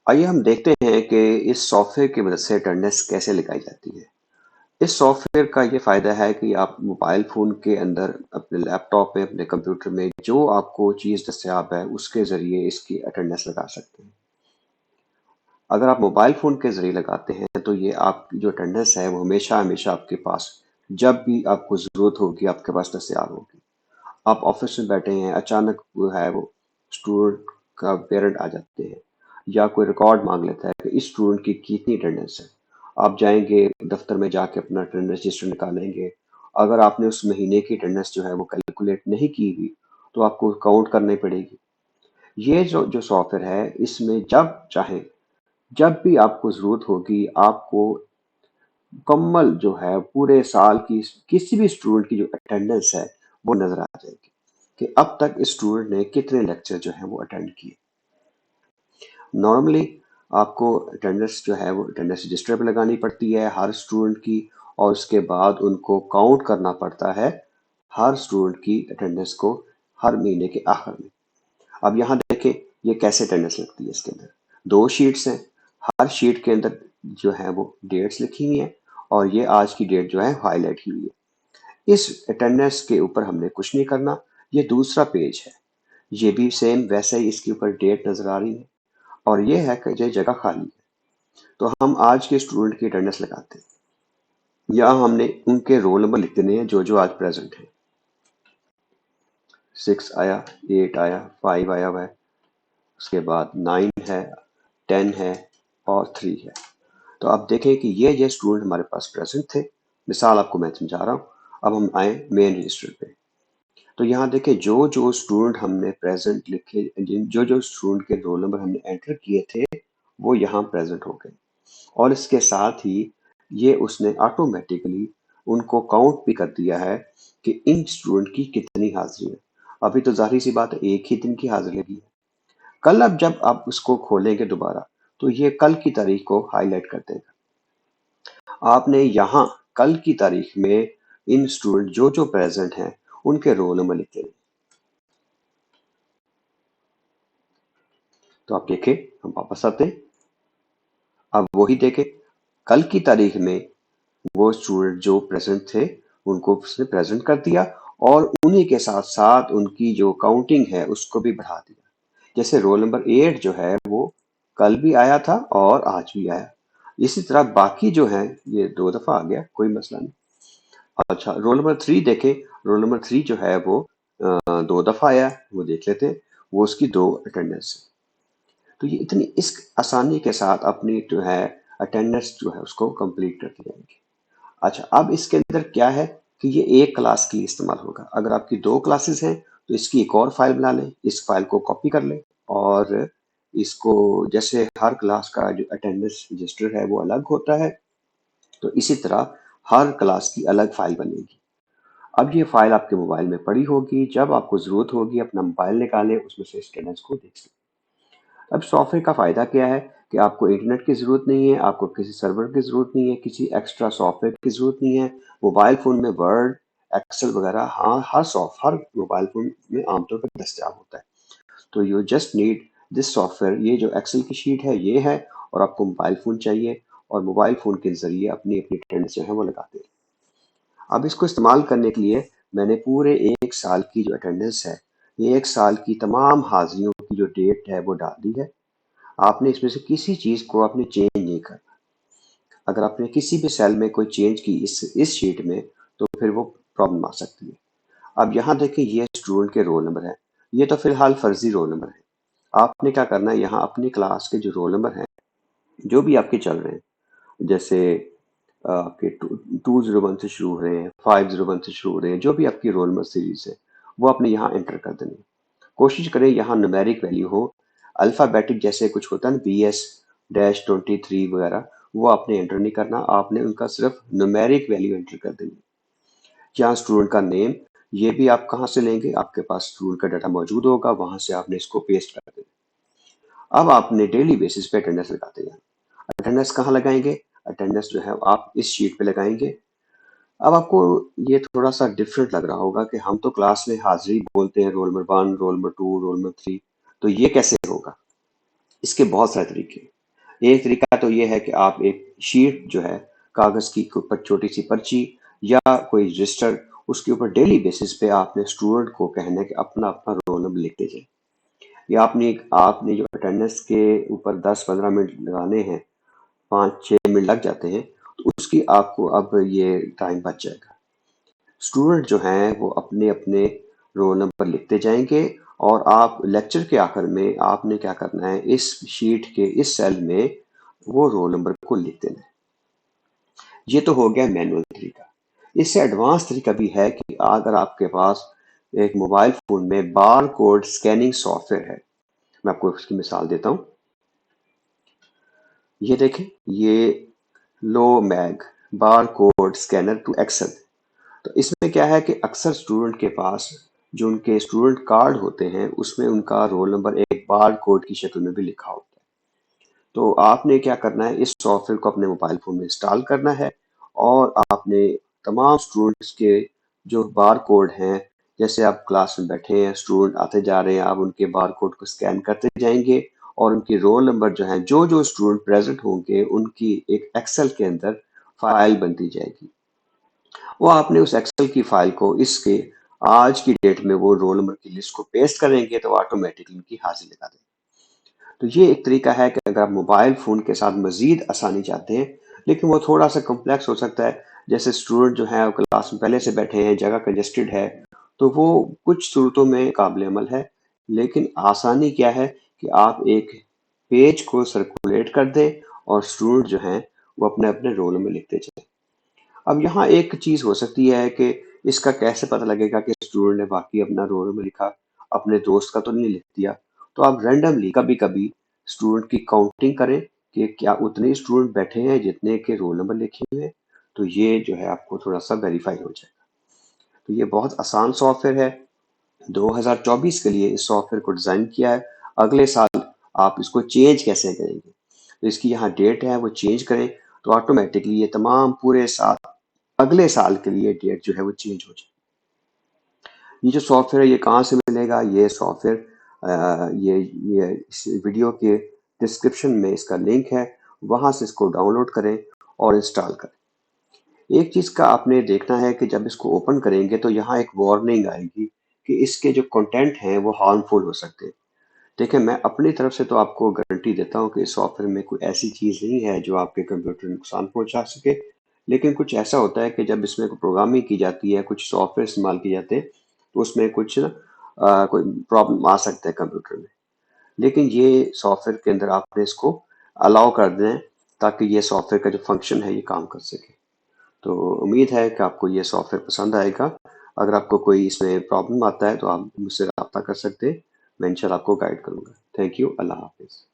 आइए हम देखते हैं कि इस सॉफ्टवेयर की मदद से अटेंडेंस कैसे लगाई जाती है। इस सॉफ्टवेयर का ये फायदा है कि आप मोबाइल फोन के अंदर अपने लैपटॉप में, अपने कंप्यूटर में जो आपको चीज दस्तियाब है उसके जरिए इसकी अटेंडेंस लगा सकते हैं। अगर आप मोबाइल फोन के जरिए लगाते हैं तो ये आपकी जो अटेंडेंस है वो हमेशा हमेशा आपके पास, जब भी आपको जरूरत होगी आपके पास दस्तियाब होगी। आप ऑफिस में बैठे हैं, अचानक वो है वो स्टूडेंट का पेरेंट आ जाते हैं या कोई रिकॉर्ड मांग लेता है कि इस स्टूडेंट की कितनी अटेंडेंस है। आप जाएंगे दफ्तर में, जाके अपना अटेंडेंस रजिस्टर निकालेंगे। अगर आपने उस महीने की अटेंडेंस जो है वो कैलकुलेट नहीं की हुई तो आपको काउंट करनी पड़ेगी। ये जो जो सॉफ्टवेयर है इसमें जब चाहे, जब भी आपको जरूरत होगी, आपको मुकम्मल जो है पूरे साल की किसी भी स्टूडेंट की जो अटेंडेंस है वो नजर आ जाएगी कि अब तक इस स्टूडेंट ने कितने लेक्चर जो है वो अटेंड किए। नॉर्मली आपको अटेंडेंस जो है वो अटेंडेंस रजिस्टर पे लगानी पड़ती है हर स्टूडेंट की, और उसके बाद उनको काउंट करना पड़ता है हर स्टूडेंट की अटेंडेंस को हर महीने के आखिर में। अब यहाँ देखें ये कैसे अटेंडेंस लगती है। इसके अंदर दो शीट्स हैं, हर शीट के अंदर जो है वो डेट्स लिखी हुई हैं और ये आज की डेट जो है हाईलाइट की हुई है। इस अटेंडेंस के ऊपर हमने कुछ नहीं करना। ये दूसरा पेज है, ये भी सेम वैसे ही, इसके ऊपर डेट नजर आ रही है और ये है कि ये जगह खाली है। तो हम आज के स्टूडेंट की अटेंडेंस लगाते हैं। यहाँ हमने उनके रोल नंबर लिख देने हैं जो जो आज प्रेजेंट है। 6 आया, 8 आया, 5 आया हुआ है, उसके बाद 9 है, 10 है और 3 है। तो आप देखें कि ये स्टूडेंट हमारे पास प्रेजेंट थे। मिसाल आपको मैं समझा रहा हूँ। अब हम आए मेन रजिस्टर पे। तो यहाँ देखें जो जो स्टूडेंट हमने प्रेजेंट लिखे, जो जो स्टूडेंट के रोल नंबर हमने एंटर किए थे वो यहाँ प्रेजेंट हो गए। और इसके साथ ही ये उसने ऑटोमेटिकली उनको काउंट भी कर दिया है कि इन स्टूडेंट की कितनी हाजिरी है। अभी तो जाहिर सी बात है एक ही दिन की हाजिरी लगी है। कल अब जब आप उसको खोलेंगे दोबारा तो ये कल की तारीख को हाईलाइट कर देगा। आपने यहाँ कल की तारीख में इन स्टूडेंट जो जो प्रेजेंट हैं उनके रोल नंबर लिखे हैं। तो आप देखें, हम वापस आते हैं। अब वही देखें, कल की तारीख में वो स्टूडेंट जो प्रेजेंट थे उनको उसने प्रेजेंट कर दिया और उन्हीं के साथ साथ उनकी जो काउंटिंग है उसको भी बढ़ा दिया। जैसे रोल नंबर 8 जो है वो कल भी आया था और आज भी आया। इसी तरह बाकी जो है ये दो दफा आ गया, कोई मसला नहीं। अच्छा, रोल नंबर 3 देखें। रोल नंबर 3 जो है वो दो दफा आया, वो देख लेते हैं। वो उसकी दो अटेंडेंस है। तो ये इतनी इस आसानी के साथ अपनी जो है अटेंडेंस जो है उसको कंप्लीट करते जाएंगे। अच्छा, अब इसके अंदर क्या है कि ये एक क्लास की इस्तेमाल होगा। अगर आपकी दो क्लासेस हैं तो इसकी एक और फाइल बना लें, इस फाइल को कॉपी कर लें और इसको, जैसे हर क्लास का जो अटेंडेंस रजिस्टर है वो अलग होता है, तो इसी तरह हर क्लास की अलग फाइल बनेगी। अब ये फाइल आपके मोबाइल में पड़ी होगी, जब आपको जरूरत होगी अपना मोबाइल निकालें, उसमें से इस अटेंडेंस को देख सकते। अब सॉफ्टवेयर का फायदा क्या है कि आपको इंटरनेट की जरूरत नहीं है, आपको किसी सर्वर की जरूरत नहीं है, किसी एक्स्ट्रा सॉफ्टवेयर की जरूरत नहीं है। मोबाइल फोन में वर्ड, एक्सेल वगैरह हाँ हर मोबाइल फोन में आमतौर पर दस्तियाब होता है। तो you just need this software. ये जो एक्सेल की शीट है ये है, और आपको मोबाइल फोन चाहिए और मोबाइल फोन के जरिए अपनी अपनी अटेंडेंस जो है वो लगाते हैं। अब इसको इस्तेमाल करने के लिए मैंने पूरे एक साल की जो अटेंडेंस है, ये एक साल की तमाम हाजिरियों की जो डेट है वो डाल दी है। आपने इसमें से किसी चीज को आपने चेंज नहीं करना। अगर आपने किसी भी सेल में कोई चेंज की इस शीट में तो फिर वो प्रॉब्लम आ सकती है। अब यहाँ देखें ये स्टूडेंट के रोल नंबर है, ये तो फिलहाल फर्जी रोल नंबर है। आपने क्या करना है, यहाँ अपनी क्लास के जो रोल नंबर हैं जो भी आपके चल रहे हैं, जैसे आपके 201 से शुरू हो रहे हैं, 501 से शुरू हो रहे हैं, जो भी आपकी रोल नंबर सीरीज है वो आपने यहाँ एंटर कर देनी है। कोशिश करें यहाँ न्यूमेरिक वैल्यू हो, अल्फाबेटिक जैसे कुछ होता है ना, BS-23 वगैरह, वो आपने एंटर नहीं करना। आपने उनका सिर्फ न्यूमेरिक वैल्यू एंटर कर देनी। यहाँ स्टूडेंट का नेम, ये भी आप कहाँ से लेंगे, आपके पास स्टूडेंट का डाटा मौजूद होगा, वहां से आपने इसको पेस्ट कर देना। अब आपने डेली बेसिस पे अटेंडेंस लगाते हैं। अटेंडेंस कहाँ लगाएंगे, अटेंडेंस जो है आप इस शीट पे लगाएंगे। अब आपको ये थोड़ा सा डिफरेंट लग रहा होगा कि हम तो क्लास में हाजिरी बोलते हैं, roll number 1, roll number 2, roll number 3, तो ये कैसे होगा। इसके बहुत सारे तरीके हैं। एक तरीका तो ये है कि आप एक शीट जो है कागज की के ऊपर छोटी सी पर्ची या कोई रजिस्टर, उसके ऊपर डेली बेसिस पे आपने स्टूडेंट को कहना है कि अपना अपना रोल नंबर लिखते जाए, या आपने जो अटेंडेंस के ऊपर 10-15 मिनट लगाने हैं, 5-6 मिनट लग जाते हैं, तो उसकी आपको अब ये टाइम बच जाएगा। स्टूडेंट जो हैं वो अपने अपने रोल नंबर लिखते जाएंगे, और आप लेक्चर के आखिर में आपने क्या करना है, इस शीट के इस सेल में वो रोल नंबर को लिख देना है। ये तो हो गया मैनुअल तरीका। इससे एडवांस तरीका भी है कि अगर आपके पास एक मोबाइल फोन में बार कोड स्कैनिंग सॉफ्टवेयर है। मैं आपको इसकी मिसाल देता हूँ। ये देखें, ये लो mag barcode scanner to Excel. तो इसमें क्या है कि अक्सर स्टूडेंट के पास जो उनके स्टूडेंट कार्ड होते हैं उसमें उनका रोल नंबर एक बार कोड की शक्ल में भी लिखा होता है। तो आपने क्या करना है, इस सॉफ्टवेयर को अपने मोबाइल फोन में इंस्टॉल करना है, और आपने तमाम स्टूडेंट्स के जो बार कोड हैं, जैसे आप क्लास में बैठे हैं, स्टूडेंट आते जा रहे हैं, आप उनके बार कोड को स्कैन करते जाएंगे, और उनके रोल नंबर जो है, जो जो स्टूडेंट प्रेजेंट होंगे उनकी एक एक्सेल के अंदर फाइल बनती जाएगी। वो आपने उस एक्सेल की फाइल को इसके आज की डेट में वो रोल नंबर की लिस्ट को पेस्ट करेंगे तो ऑटोमेटिकली उनकी हाजिरी लगा देंगे। तो ये एक तरीका है कि अगर आप मोबाइल फोन के साथ मजीद आसानी चाहते हैं, लेकिन वो थोड़ा सा कम्प्लेक्स हो सकता है, जैसे स्टूडेंट जो है क्लास में पहले से बैठे हैं, जगह कंजेस्टेड है, तो वो कुछ सूरतों में काबिल अमल है। लेकिन आसानी क्या है कि आप एक पेज को सर्कुलेट कर दें, और स्टूडेंट जो हैं वो अपने अपने रोल नंबर लिखते जाए। अब यहाँ एक चीज हो सकती है कि इसका कैसे पता लगेगा कि स्टूडेंट ने बाकी अपना रोल नंबर लिखा, अपने दोस्त का तो नहीं लिख दिया। तो आप रैंडमली कभी कभी स्टूडेंट की काउंटिंग करें कि क्या उतने स्टूडेंट बैठे हैं जितने के रोल नंबर लिखे हुए हैं, तो ये जो है आपको थोड़ा सा वेरीफाई हो जाएगा। तो ये बहुत आसान सॉफ्टवेयर है। 2024 के लिए इस सॉफ्टवेयर को डिजाइन किया है। अगले साल आप इसको चेंज कैसे करेंगे, तो इसकी यहाँ डेट है वो चेंज करें, तो ऑटोमेटिकली ये तमाम पूरे साल अगले साल के लिए डेट जो है वो चेंज हो जाए। ये जो सॉफ्टवेयर है ये कहाँ से मिलेगा, ये सॉफ्टवेयर ये इस वीडियो के डिस्क्रिप्शन में इसका लिंक है, वहां से इसको डाउनलोड करें और इंस्टॉल करें। एक चीज का आपने देखना है कि जब इसको ओपन करेंगे तो यहाँ एक वार्निंग आएगी कि इसके जो कंटेंट हैं वो हार्मफुल हो सकते हैं। देखिए, मैं अपनी तरफ से तो आपको गारंटी देता हूँ कि इस सॉफ्टवेयर में कोई ऐसी चीज नहीं है जो आपके कंप्यूटर को नुकसान पहुंचा सके। लेकिन कुछ ऐसा होता है कि जब इसमें कोई प्रोग्रामिंग की जाती है, कुछ सॉफ्टवेयर इस्तेमाल किए जाते हैं, तो उसमें कुछ ना कोई प्रॉब्लम आ सकता है कंप्यूटर में। लेकिन ये सॉफ्टवेयर के अंदर आपने इसको अलाउ कर दें, ताकि ये सॉफ्टवेयर का जो फंक्शन है ये काम कर सके। तो उम्मीद है कि आपको ये सॉफ्टवेयर पसंद आएगा। अगर आपको कोई इसमें प्रॉब्लम आता है तो आप मुझसे रब्ता कर सकते हैं। मैं इंशाल्लाह आपको गाइड करूंगा। Thank you. Allah Hafiz.